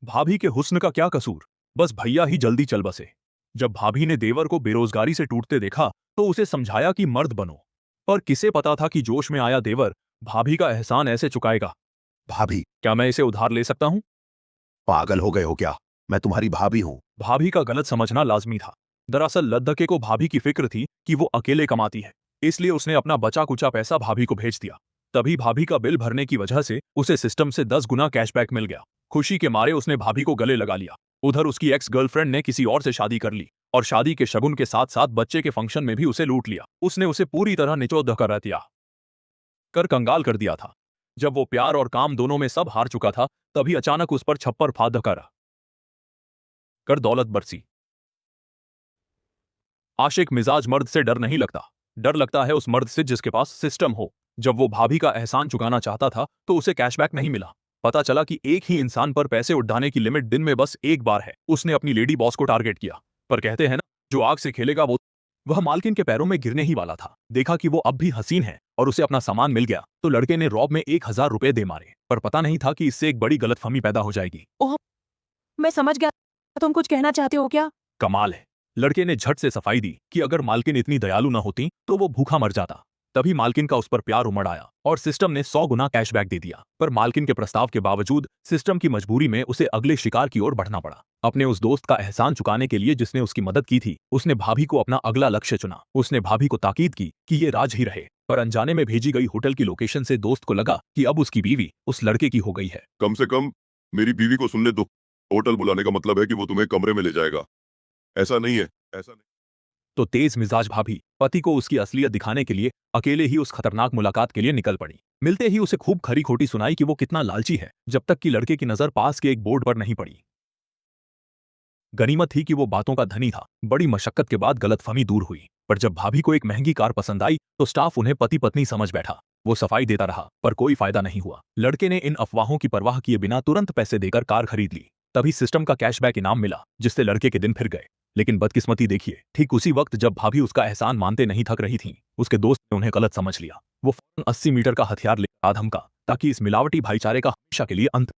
भाभी के हुस्न का क्या कसूर, बस भैया ही जल्दी चल बसे। जब भाभी ने देवर को बेरोजगारी से टूटते देखा तो उसे समझाया कि मर्द बनो। पर किसे पता था कि जोश में आया देवर भाभी का एहसान ऐसे चुकाएगा। भाभी, क्या मैं इसे उधार ले सकता हूं? पागल हो गए हो क्या? मैं तुम्हारी भाभी हूँ। भाभी का गलत समझना लाजमी था। दरअसल लद्दके को भाभी की फिक्र थी कि वो अकेले कमाती है, इसलिए उसने अपना बचा कुचा पैसा भाभी को भेज दिया। तभी भाभी का बिल भरने की वजह से उसे सिस्टम से 10 गुना कैशबैक मिल गया। खुशी के मारे उसने भाभी को गले लगा लिया। उधर उसकी एक्स गर्लफ्रेंड ने किसी और से शादी कर ली और शादी के शगुन के साथ साथ बच्चे के फंक्शन में भी उसे लूट लिया। उसने उसे पूरी तरह निचोड़ कर दिया, कर कंगाल कर दिया था। जब वो प्यार और काम दोनों में सब हार चुका था, तभी अचानक उस पर छप्पर फाड़ कर दौलत बरसी। आशिक मिजाज मर्द से डर नहीं लगता, डर लगता है उस मर्द से जिसके पास सिस्टम हो। जब वो भाभी का एहसान चुकाना चाहता था तो उसे कैशबैक नहीं मिला। पता चला कि एक ही इंसान पर पैसे उड़ाने की लिमिट दिन में बस एक बार है। उसने अपनी लेडी बॉस को टारगेट किया। पर कहते हैं ना, जो आग से खेलेगा वो। वह मालकिन के पैरों में गिरने ही वाला था। देखा कि वो अब भी हसीन है और उसे अपना सामान मिल गया तो लड़के ने रौब में 1,000 रुपए दे मारे। पर पता नहीं था कि इससे एक बड़ी गलतफहमी पैदा हो जाएगी। ओह, मैं समझ गया। तुम कुछ कहना चाहते हो क्या? कमाल है। लड़के ने झट से सफाई दी कि अगर मालकिन इतनी दयालु न होती तो वो भूखा मर जाता। तभी मालकिन का उस पर प्यार उमड़ आया और सिस्टम ने 100 गुना कैशबैक दे दिया। पर मालकिन के प्रस्ताव के बावजूद सिस्टम की मजबूरी में उसे अगले शिकार की ओर बढ़ना पड़ा। अपने उस दोस्त का एहसान चुकाने के लिए जिसने उसकी मदद की थी, उसने भाभी को अपना अगला लक्ष्य चुना। उसने भाभी को ताकीद की कि ये राज ही रहे। पर अनजाने में भेजी गई होटल की लोकेशन से दोस्त को लगा कि अब उसकी बीवी उस लड़के की हो गई है। कम से कम मेरी बीवी को सुनने दो। होटल बुलाने का मतलब है कि वो तुम्हें कमरे में ले जाएगा। ऐसा नहीं है, ऐसा नहीं। तो तेज मिजाज भाभी पति को उसकी असलियत दिखाने के लिए अकेले ही उस खतरनाक मुलाकात के लिए निकल पड़ी। मिलते ही उसे खूब खरी खोटी सुनाई कि वो कितना लालची है, जब तक कि लड़के की नजर पास के एक बोर्ड पर नहीं पड़ी। गनीमत थी कि वो बातों का धनी था। बड़ी मशक्कत के बाद गलतफहमी दूर हुई। पर जब भाभी को एक महंगी कार पसंद आई तो स्टाफ उन्हें पति पत्नी समझ बैठा। वो सफाई देता रहा पर कोई फायदा नहीं हुआ। लड़के ने इन अफवाहों की परवाह किए बिना तुरंत पैसे देकर कार खरीद ली। तभी सिस्टम का कैशबैक इनाम मिला, जिससे लड़के के दिन फिर गए। लेकिन बदकिस्मती देखिए, ठीक उसी वक्त जब भाभी उसका एहसान मानते नहीं थक रही थी, उसके दोस्त ने उन्हें गलत समझ लिया। वो फौरन 80 मीटर का हथियार लेकर आ धमका ताकि इस मिलावटी भाईचारे का हमेशा के लिए अंत